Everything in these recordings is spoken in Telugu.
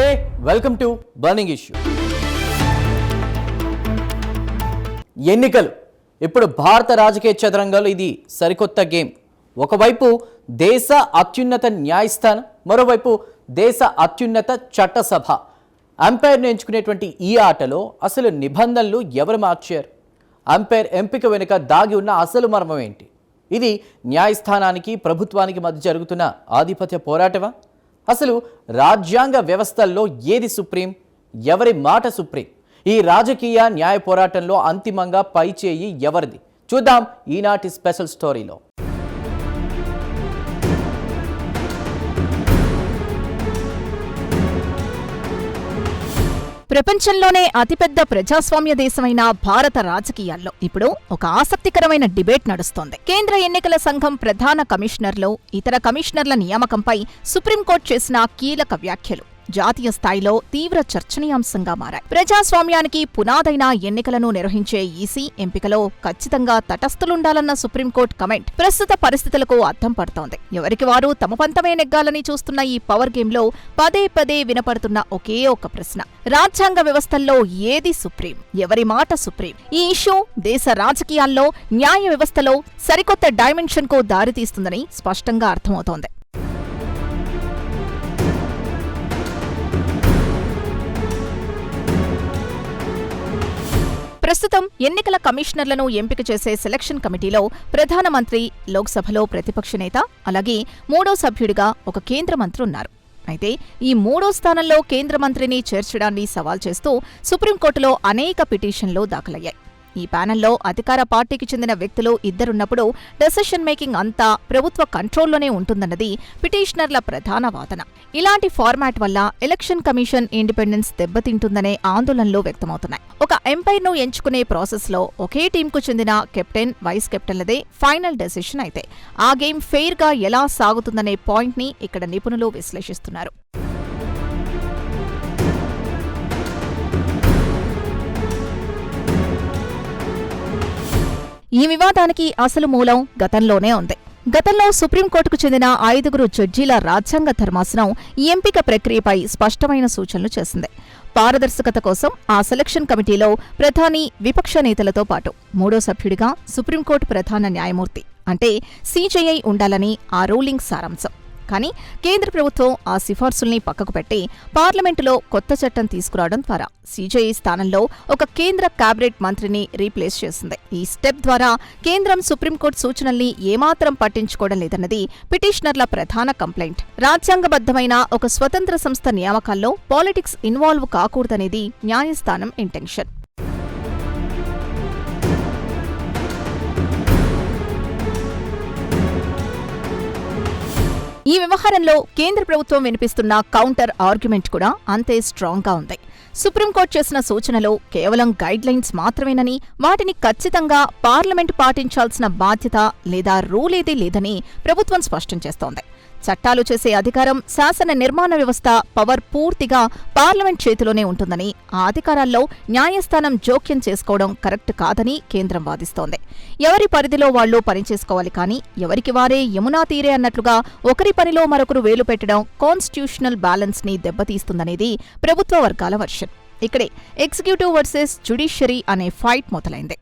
నమస్తే, వెల్కమ్ టు బర్నింగ్ ఇష్యూ. ఎన్నికలు ఇప్పుడు భారత రాజకీయ చదరంగంలో ఇది సరికొత్త గేమ్. ఒకవైపు దేశ అత్యున్నత న్యాయస్థానం, మరోవైపు దేశ అత్యున్నత చట్టసభ. అంపైర్ను ఎంచుకునేటువంటి ఈ ఆటలో అసలు నిబంధనలు ఎవరు మార్చారు? అంపైర్ ఎంపిక వెనుక దాగి ఉన్న అసలు మర్మం ఏంటి? ఇది న్యాయస్థానానికి ప్రభుత్వానికి మధ్య జరుగుతున్న ఆధిపత్య పోరాటమా? అసలు రాజ్యాంగ వ్యవస్థల్లో ఏది సుప్రీం, ఎవరి మాట సుప్రీం? ఈ రాజకీయ న్యాయ పోరాటంలో అంతిమంగా పైచేయి ఎవరిది? చూద్దాం ఈనాటి స్పెషల్ స్టోరీలో. ప్రపంచంలోనే అతిపెద్ద ప్రజాస్వామ్య దేశమైన భారత రాజకీయాల్లో ఇప్పుడు ఒక ఆసక్తికరమైన డిబేట్ నడుస్తోంది. కేంద్ర ఎన్నికల సంఘం ప్రధాన కమిషనర్లు, ఇతర కమిషనర్ల నియామకంపై సుప్రీంకోర్టు చేసిన కీలక వ్యాఖ్యలు జాతీయ స్థాయిలో తీవ్ర చర్చనీయాంశంగా మారాయి. ప్రజాస్వామ్యానికి పునాదైన ఎన్నికలను నిర్వహించే ఈసీ ఎంపికలో ఖచ్చితంగా తటస్థులుండాలన్న సుప్రీంకోర్టు కమెంట్ ప్రస్తుత పరిస్థితులకు అద్దం పడుతోంది. ఎవరికి వారు తమ పంతమే నెగ్గాలని చూస్తున్న ఈ పవర్ గేమ్లో పదే పదే వినపడుతున్న ఒకే ఒక ప్రశ్న: రాజ్యాంగ వ్యవస్థల్లో ఏది సుప్రీం, ఎవరి మాట సుప్రీం? ఈ ఇష్యూ దేశ రాజకీయాల్లో, న్యాయ వ్యవస్థలో సరికొత్త డైమెన్షన్కు దారితీస్తుందని స్పష్టంగా అర్థమవుతోంది. ప్రస్తుతం ఎన్నికల కమిషనర్లను ఎంపిక చేసే సెలక్షన్ కమిటీలో ప్రధానమంత్రి, లోక్సభలో ప్రతిపక్ష నేత, అలాగే మూడో సభ్యుడిగా ఒక కేంద్ర మంత్రి ఉన్నారు. అయితే ఈ మూడో స్థానంలో కేంద్ర మంత్రిని చేర్చడాన్ని సవాల్ చేస్తూ సుప్రీంకోర్టులో అనేక పిటిషన్లు దాఖలయ్యాయి. ఈ ప్యానెల్లో అధికార పార్టీకి చెందిన వ్యక్తులు ఇద్దరున్నప్పుడు డెసిషన్ మేకింగ్ అంతా ప్రభుత్వ కంట్రోల్లోనే ఉంటుందన్నది పిటిషనర్ల ప్రధాన వాదన. ఇలాంటి ఫార్మాట్ వల్ల ఎలక్షన్ కమిషన్ ఇండిపెండెన్స్ దెబ్బతింటుందనే ఆందోళనలు వ్యక్తమవుతున్నాయి. ఒక ఎంపైర్ను ఎంచుకునే ప్రాసెస్లో ఒకే టీంకు చెందిన కెప్టెన్, వైస్ కెప్టెన్లదే ఫైనల్ డెసిషన్ అయితే ఆ గేమ్ ఫెయిర్గా ఎలా సాగుతుందనే పాయింట్ని ఇక్కడ నిపుణులు విశ్లేషిస్తున్నారు. ఈ వివాదానికి అసలు మూలం గతంలోనే ఉంది. గతంలో సుప్రీంకోర్టుకు చెందిన 5 జడ్జీల రాజ్యాంగ ధర్మాసనం ఈ ఎంపిక ప్రక్రియపై స్పష్టమైన సూచనలు చేసింది. పారదర్శకత కోసం ఆ సెలక్షన్ కమిటీలో ప్రధాని, విపక్ష నేతలతో పాటు మూడో సభ్యుడిగా సుప్రీంకోర్టు ప్రధాన న్యాయమూర్తి అంటే సీజేఐ ఉండాలని ఆ రూలింగ్ సారాంశం. కానీ కేంద్ర ప్రభుత్వం ఆ సిఫార్సుల్ని పక్కకు పెట్టి పార్లమెంటులో కొత్త చట్టం తీసుకురావడం ద్వారా సీజేఐ స్థానంలో ఒక కేంద్ర కేబినెట్ మంత్రిని రీప్లేస్ చేసింది. ఈ స్టెప్ ద్వారా కేంద్రం సుప్రీంకోర్టు సూచనల్ని ఏమాత్రం పట్టించుకోవడం లేదన్నది పిటిషనర్ల ప్రధాన కంప్లైంట్. రాజ్యాంగబద్ధమైన ఒక స్వతంత్ర సంస్థ నియామకాల్లో పాలిటిక్స్ ఇన్వాల్వ్ కాకూడదనేది న్యాయస్థానం ఇంటెన్షన్. ఈ వ్యవహారంలో కేంద్ర ప్రభుత్వం వినిపిస్తున్న కౌంటర్ ఆర్గ్యుమెంట్ కూడా అంతే స్ట్రాంగ్గా ఉంది. సుప్రీంకోర్టు చేసిన సూచనలు కేవలం గైడ్లైన్స్ మాత్రమేనని, వాటిని ఖచ్చితంగా పార్లమెంటు పాటించాల్సిన బాధ్యత లేదా రూల్ ఏదీ లేదని ప్రభుత్వం స్పష్టం చేస్తోంది. చట్టాలు చేసే అధికారం, శాసన నిర్మాణ వ్యవస్థ పవర్ పూర్తిగా పార్లమెంట్ చేతిలోనే ఉంటుందని, ఆ అధికారాల్లో న్యాయస్థానం జోక్యం చేసుకోవడం కరెక్ట్ కాదని కేంద్రం వాదిస్తోంది. ఎవరి పరిధిలో వాళ్లు పనిచేసుకోవాలి కానీ ఎవరికి వారే యమునా తీరే అన్నట్లుగా ఒకరి పనిలో మరొకరు వేలు పెట్టడం కాన్స్టిట్యూషనల్ బ్యాలెన్స్ ని దెబ్బతీస్తుందనేది ప్రభుత్వ వర్గాల వర్షన్. ఇక్కడే ఎగ్జిక్యూటివ్ వర్సెస్ జ్యుడిషియరీ అనే ఫైట్ మొదలైంది.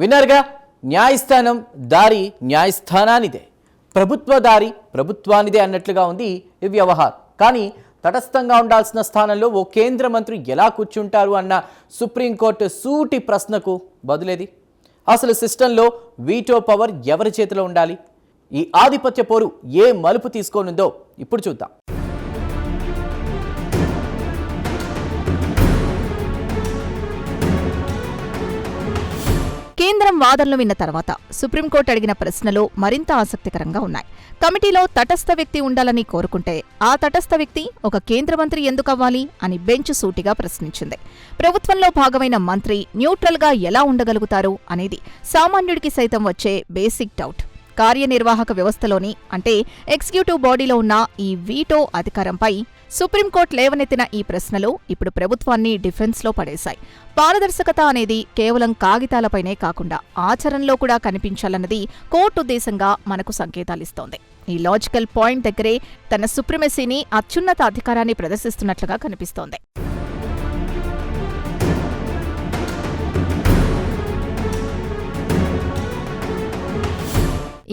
విన్నారుగా, న్యాయస్థానం దారి న్యాయస్థానానిదే, ప్రభుత్వ దారి ప్రభుత్వానిదే అన్నట్లుగా ఉంది ఈ వ్యవహారం. కానీ తటస్థంగా ఉండాల్సిన స్థానంలో ఓ కేంద్ర మంత్రి ఎలా కూర్చుంటారు అన్న సుప్రీంకోర్టు సూటి ప్రశ్నకు బదులేది. అసలు సిస్టంలో వీటో పవర్ ఎవరి చేతిలో ఉండాలి? ఈ ఆధిపత్య పోరు ఏ మలుపు తీసుకోనుందో ఇప్పుడు చూద్దాం. కేంద్రం వాదనలు విన్న తర్వాత సుప్రీంకోర్టు అడిగిన ప్రశ్నలు మరింత ఆసక్తికరంగా ఉన్నాయి. కమిటీలో తటస్థ వ్యక్తి ఉండాలని కోరుకుంటే ఆ తటస్థ వ్యక్తి ఒక కేంద్ర మంత్రి ఎందుకవ్వాలి అని బెంచ్ సూటిగా ప్రశ్నించింది. ప్రభుత్వంలో భాగమైన మంత్రి న్యూట్రల్గా ఎలా ఉండగలుగుతారు అనేది సామాన్యుడికి సైతం వచ్చే బేసిక్ డౌట్. కార్యనిర్వాహక వ్యవస్థలోని అంటే ఎగ్జిక్యూటివ్ బాడీలో ఉన్న ఈ వీటో అధికారంపై సుప్రీంకోర్టు లేవనెత్తిన ఈ ప్రశ్నలు ఇప్పుడు ప్రభుత్వాన్ని డిఫెన్స్లో పడేశాయి. పారదర్శకత అనేది కేవలం కాగితాలపైనే కాకుండా ఆచరణలో కూడా కనిపించాలన్నది కోర్టు ఉద్దేశంగా మనకు సంకేతాలిస్తోంది. ఈ లాజికల్ పాయింట్ దగ్గరే తన సుప్రిమసీని, అత్యున్నత అధికారాన్ని ప్రదర్శిస్తున్నట్లుగా కనిపిస్తోంది.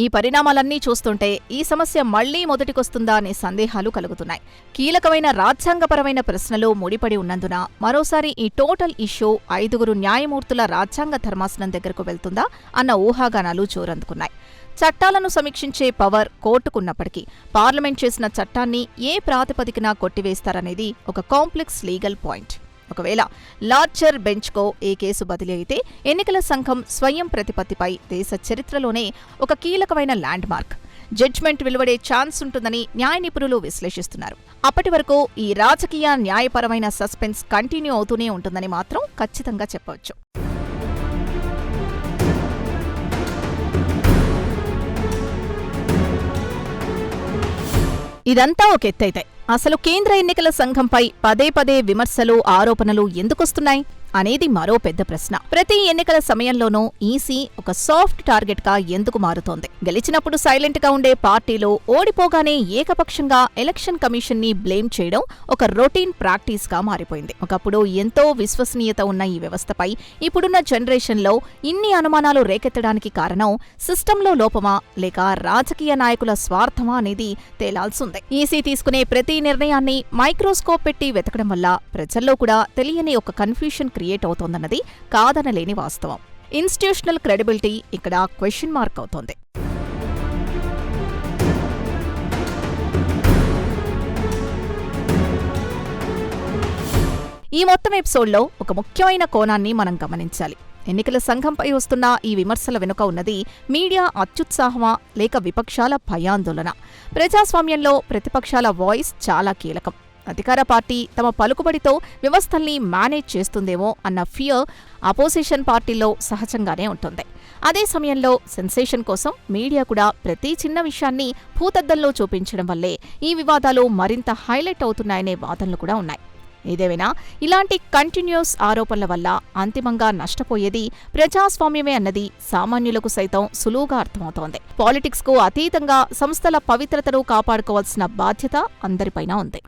ఈ పరిణామాలన్నీ చూస్తుంటే ఈ సమస్య మళ్లీ మొదటికొస్తుందా అనే సందేహాలు కలుగుతున్నాయి. కీలకమైన రాజ్యాంగపరమైన ప్రశ్నలు ముడిపడి ఉన్నందున మరోసారి ఈ టోటల్ ఇష్యూ 5 న్యాయమూర్తుల రాజ్యాంగ ధర్మాసనం దగ్గరకు వెళ్తుందా అన్న ఊహాగానాలు జోరందుకున్నాయి. చట్టాలను సమీక్షించే పవర్ కోర్టుకున్నప్పటికీ పార్లమెంట్ చేసిన చట్టాన్ని ఏ ప్రాతిపదికన కొట్టివేస్తారనేది ఒక కాంప్లెక్స్ లీగల్ పాయింట్. ఒకవేళ లార్జర్ బెంచ్కో ఈ కేసు బదిలీ అయితే ఎన్నికల సంఘం స్వయం ప్రతిపత్తిపై దేశ చరిత్రలోనే ఒక కీలకమైన ల్యాండ్ మార్క్. జడ్జ్మెంట్ వెలువడే ఛాన్స్ ఉంటుందని న్యాయ నిపుణులు విశ్లేషిస్తున్నారు. అప్పటి వరకు ఈ రాజకీయ న్యాయపరమైన సస్పెన్స్ కంటిన్యూ అవుతూనే ఉంటుందని మాత్రం ఖచ్చితంగా చెప్పవచ్చు. ఇదంతా ఒక ఎత్తైతే అసలు కేంద్ర ఎన్నికల సంఘంపై పదే పదే విమర్శలు, ఆరోపణలు ఎందుకొస్తున్నాయి అనేది మరో పెద్ద ప్రశ్న. ప్రతి ఎన్నికల సమయంలోనూ ఈసీ ఒక సాఫ్ట్ టార్గెట్ గా ఎందుకు మారుతోంది? గెలిచినప్పుడు సైలెంట్ గా ఉండే పార్టీలు ఓడిపోగానే ఏకపక్షంగా ఎలక్షన్ కమిషన్ ని బ్లేమ్ చేయడం ఒక రొటీన్ ప్రాక్టీస్ గా మారిపోయింది. ఒకప్పుడు ఎంతో విశ్వసనీయత ఉన్న ఈ వ్యవస్థపై ఇప్పుడున్న జనరేషన్ లో ఇన్ని అనుమానాలు రేకెత్తడానికి కారణం సిస్టంలో లోపమా లేక రాజకీయ నాయకుల స్వార్థమా అనేది తేలాల్సిందే. ఈసీ తీసుకునే ప్రతి నిర్ణయాన్ని మైక్రోస్కోప్ పెట్టి వెతకడం వల్ల ప్రజల్లో కూడా తెలియని ఒక కన్ఫ్యూషన్ క్రియేట్ అవుతోందన్నది కాదనలేని వాస్తవం. ఇన్స్టిట్యూషనల్ క్రెడిబిలిటీ ఇక్కడ క్వశ్చన్ మార్క్ అవుతోంది. ఈ మొత్తం ఎపిసోడ్లో ఒక ముఖ్యమైన కోణాన్ని మనం గమనించాలి. ఎన్నికల సంఘంపై వస్తున్న ఈ విమర్శల వెనుక ఉన్నది మీడియా అత్యుత్సాహమా లేక విపక్షాల భయాందోళన? ప్రజాస్వామ్యంలో ప్రతిపక్షాల వాయిస్ చాలా కీలకం. అధికార పార్టీ తమ పలుకుబడితో వ్యవస్థల్ని మేనేజ్ చేస్తుందేమో అన్న ఫియర్ అపోజిషన్ పార్టీల్లో సహజంగానే ఉంటుంది. అదే సమయంలో సెన్సేషన్ కోసం మీడియా కూడా ప్రతి చిన్న విషయాన్ని భూతద్దంలో చూపించడం వల్లే ఈ వివాదాలు మరింత హైలైట్ అవుతున్నాయనే వాదనలు కూడా ఉన్నాయి. ఏదేమైనా ఇలాంటి కంటిన్యూస్ ఆరోపణల వల్ల అంతిమంగా నష్టపోయేది ప్రజాస్వామ్యమే అన్నది సామాన్యులకు సైతం సులువుగా అర్థమవుతోంది. పాలిటిక్స్ కు అతీతంగా సంస్థల పవిత్రతను కాపాడుకోవాల్సిన బాధ్యత అందరిపైనా ఉంది.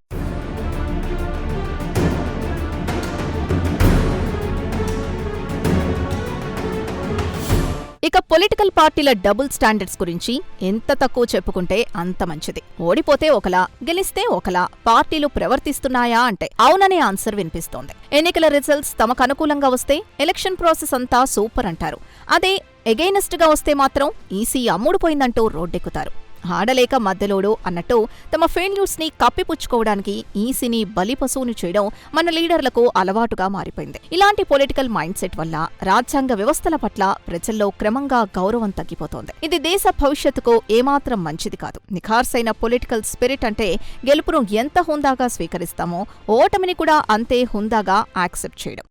ఇక పొలిటికల్ పార్టీల డబుల్ స్టాండర్డ్స్ గురించి ఎంత తక్కువ చెప్పుకుంటే అంత మంచిది. ఓడిపోతే ఒకలా, గెలిస్తే ఒకలా పార్టీలు ప్రవర్తిస్తున్నాయా అంటే అవుననే ఆన్సర్ వినిపిస్తోంది. ఎన్నికల రిజల్ట్స్ తమకు అనుకూలంగా వస్తే ఎలక్షన్ ప్రాసెస్ అంతా సూపర్ అంటారు. అదే ఎగైనెస్ట్ గా వస్తే మాత్రం ఈసీ అమ్ముడుపోయిందంటూ రోడ్డెక్కుతారు. ఆడలేక మధ్యలోడు అన్నట్టు తమ ఫెయిల్యూర్స్ ని కప్పిపుచ్చుకోవడానికి ఈసీని బలిపశువును చేయడం మన లీడర్లకు అలవాటుగా మారిపోయింది. ఇలాంటి పొలిటికల్ మైండ్ సెట్ వల్ల రాజ్యాంగ వ్యవస్థల పట్ల ప్రజల్లో క్రమంగా గౌరవం తగ్గిపోతోంది. ఇది దేశ భవిష్యత్తుకు ఏమాత్రం మంచిది కాదు. నిఖార్సైన పొలిటికల్ స్పిరిట్ అంటే గెలుపును ఎంత హుందాగా స్వీకరిస్తామో ఓటమిని కూడా అంతే హుందాగా యాక్సెప్ట్ చేయడం.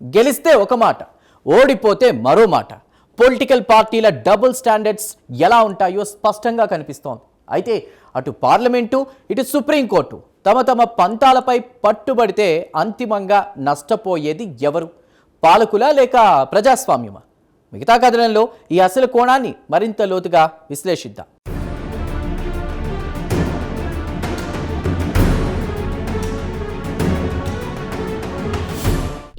గెలిస్తే ఒక మాట, ఓడిపోతే మరో మాట. పొలిటికల్ పార్టీల డబుల్ స్టాండర్డ్స్ ఎలా ఉంటాయో స్పష్టంగా కనిపిస్తోంది. అయితే అటు పార్లమెంటు, ఇటు సుప్రీంకోర్టు తమ తమ పంతాలపై పట్టుబడితే అంతిమంగా నష్టపోయేది ఎవరు? పాలకులా లేక ప్రజాస్వామ్యమా? మిగతా కథనంలో ఈ అసలు కోణాన్ని మరింత లోతుగా విశ్లేషిద్దాం.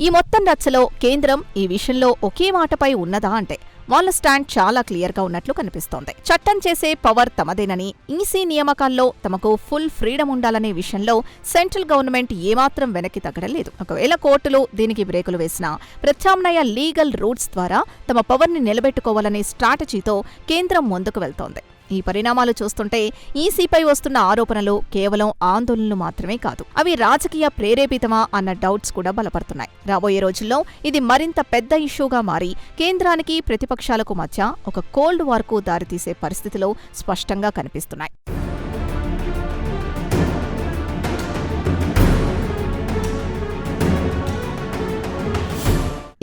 ఈ మొత్తం రచ్చలో కేంద్రం ఈ విషయంలో ఒకే మాటపై ఉన్నదా అంటే వాళ్ళ స్టాండ్ చాలా క్లియర్గా ఉన్నట్లు కనిపిస్తోంది. చట్టం చేసే పవర్ తమదేనని, ఈసీ నియామకాల్లో తమకు ఫుల్ ఫ్రీడమ్ ఉండాలనే విషయంలో సెంట్రల్ గవర్నమెంట్ ఏమాత్రం వెనక్కి తగ్గడం లేదు. ఒకవేళ కోర్టులు దీనికి బ్రేకులు వేసినా ప్రత్యామ్నాయ లీగల్ రూట్స్ ద్వారా తమ పవర్ని నిలబెట్టుకోవాలనే స్ట్రాటజీతో కేంద్రం ముందుకు వెళ్తోంది. ఈ పరిణామాలు చూస్తుంటే ఈసీపై వస్తున్న ఆరోపణలు కేవలం ఆందోళనలు మాత్రమే కాదు, అవి రాజకీయ ప్రేరేపితమా అన్న డౌట్స్ కూడా బలపడుతున్నాయి. రాబోయే రోజుల్లో ఇది మరింత పెద్ద ఇష్యూగా మారి కేంద్రానికి ప్రతిపక్షాలకు మధ్య ఒక కోల్డ్ వార్కు దారితీసే పరిస్థితులు స్పష్టంగా కనిపిస్తున్నాయి.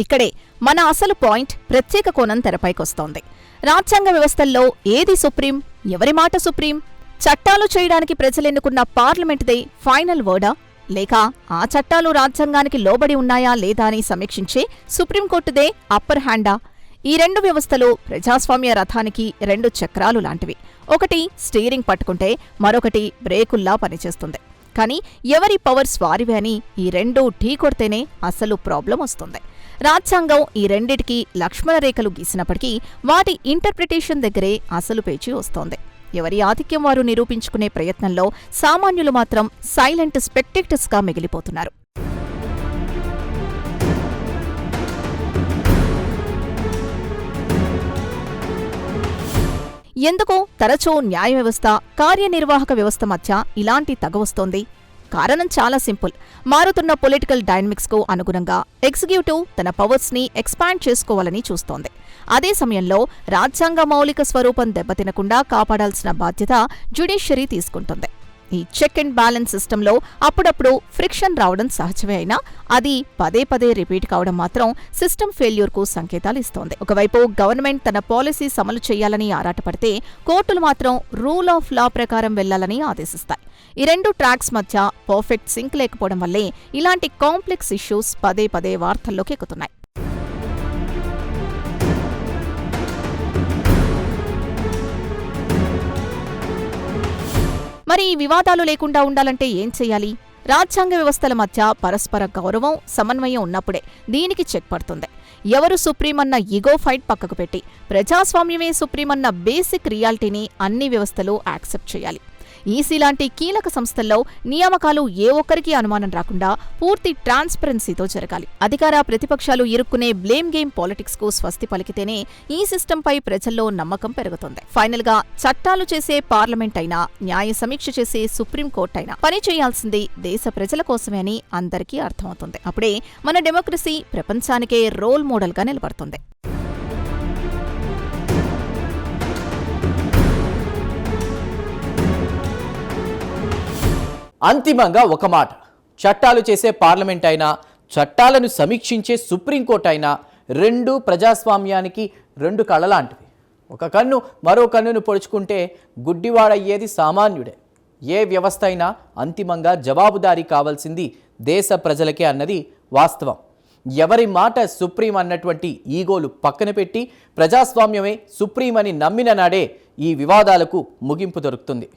ఇక్కడే మన అసలు పాయింట్ ప్రత్యేక కోణం తెరపైకొస్తోంది. రాజ్యాంగ వ్యవస్థల్లో ఏది సుప్రీం, ఎవరి మాట సుప్రీం? చట్టాలు చేయడానికి ప్రజలెన్నుకున్న పార్లమెంటుదే ఫైనల్ వర్డా, లేక ఆ చట్టాలు రాజ్యాంగానికి లోబడి ఉన్నాయా లేదా అని సమీక్షించే సుప్రీంకోర్టుదే అప్పర్ హ్యాండా? ఈ రెండు వ్యవస్థలు ప్రజాస్వామ్య రథానికి రెండు చక్రాలు లాంటివి. ఒకటి స్టీరింగ్ పట్టుకుంటే మరొకటి బ్రేకుల్లా పనిచేస్తుంది. కానీ ఎవరి పవర్స్ వారివే అని ఈ రెండూ ఢీకొడితేనే అసలు ప్రాబ్లం వస్తుంది. రాజ్యాంగం ఈ రెండిటికీ లక్ష్మణరేఖలు గీసినప్పటికీ వాటి ఇంటర్ప్రిటేషన్ దగ్గరే అసలు పేచీ వస్తోంది. ఎవరి ఆధిక్యం వారు నిరూపించుకునే ప్రయత్నంలో సామాన్యులు మాత్రం సైలెంట్ స్పెక్టేటర్స్గా మిగిలిపోతున్నారు. ఎందుకు తరచూ న్యాయ వ్యవస్థ, కార్యనిర్వాహక వ్యవస్థ మధ్య ఇలాంటి తగ వస్తోంది? కారణం చాలా సింపుల్. మారుతున్న పొలిటికల్ డైనమిక్స్కు అనుగుణంగా ఎగ్జిక్యూటివ్ తన పవర్స్ని ఎక్స్పాండ్ చేసుకోవాలని చూస్తోంది. అదే సమయంలో రాజ్యాంగ మౌలిక స్వరూపం దెబ్బతినకుండా కాపాడాల్సిన బాధ్యత జ్యుడిషియరీ తీసుకుంటుంది. ఈ చెక్ అండ్ బ్యాలెన్స్ సిస్టంలో అప్పుడప్పుడు ఫ్రిక్షన్ రావడం సహజమే అయినా అది పదే పదే రిపీట్ కావడం మాత్రం సిస్టమ్ ఫెయిల్యూర్కు సంకేతాలు ఇస్తోంది. ఒకవైపు గవర్నమెంట్ తన పాలసీస్ అమలు చేయాలని ఆరాటపడితే కోర్టులు మాత్రం రూల్ ఆఫ్ లా ప్రకారం వెళ్లాలని ఆదేశిస్తాయి. ఈ రెండు ట్రాక్స్ మధ్య పర్ఫెక్ట్ సింక్ లేకపోవడం వల్లే ఇలాంటి కాంప్లెక్స్ ఇష్యూస్ పదే పదే వార్తల్లోకి ఎక్కుతున్నాయి. మరి ఈ వివాదాలు లేకుండా ఉండాలంటే ఏం చెయ్యాలి? రాజ్యాంగ వ్యవస్థల మధ్య పరస్పర గౌరవం, సమన్వయం ఉన్నప్పుడే దీనికి చెక్ పడుతుంది. ఎవరు సుప్రీమన్న ఈగో ఫైట్ పక్కకు పెట్టి ప్రజాస్వామ్యమే సుప్రీమన్న బేసిక్ రియాలిటీని అన్ని వ్యవస్థలు యాక్సెప్ట్ చేయాలి. ఈసీ లాంటి కీలక సంస్థల్లో నియామకాలు ఏ ఒక్కరికి అనుమానం రాకుండా పూర్తి ట్రాన్స్పరెన్సీతో జరగాలి. అధికార ప్రతిపక్షాలు ఇరుక్కునే బ్లేమ్ గేమ్ పాలిటిక్స్ కు స్వస్తి పలికితేనే ఈ సిస్టంపై ప్రజల్లో నమ్మకం పెరుగుతుంది. ఫైనల్ గా చట్టాలు చేసే పార్లమెంట్ అయినా, న్యాయ సమీక్ష చేసే సుప్రీంకోర్టు అయినా పని చేయాల్సింది దేశ ప్రజల కోసమే అని అందరికీ అర్థమవుతుంది. అప్పుడే మన డెమోక్రసీ ప్రపంచానికే రోల్ మోడల్ గా నిలబడుతుంది. అంతిమంగా ఒక మాట, చట్టాలు చేసే పార్లమెంట్ అయినా, చట్టాలను సమీక్షించే సుప్రీంకోర్టు అయినా రెండు ప్రజాస్వామ్యానికి రెండు కళ్ళలాంటివి. ఒక కన్ను మరో కన్నును పొడుచుకుంటే గుడ్డివాడయ్యేది సామాన్యుడే. ఏ వ్యవస్థ అయినా అంతిమంగా జవాబుదారీ కావాల్సింది దేశ ప్రజలకే అన్నది వాస్తవం. ఎవరి మాట సుప్రీం అన్నటువంటి ఈగోలు పక్కన పెట్టి ప్రజాస్వామ్యమే సుప్రీం అని నమ్మిన నాడే ఈ వివాదాలకు ముగింపు దొరుకుతుంది.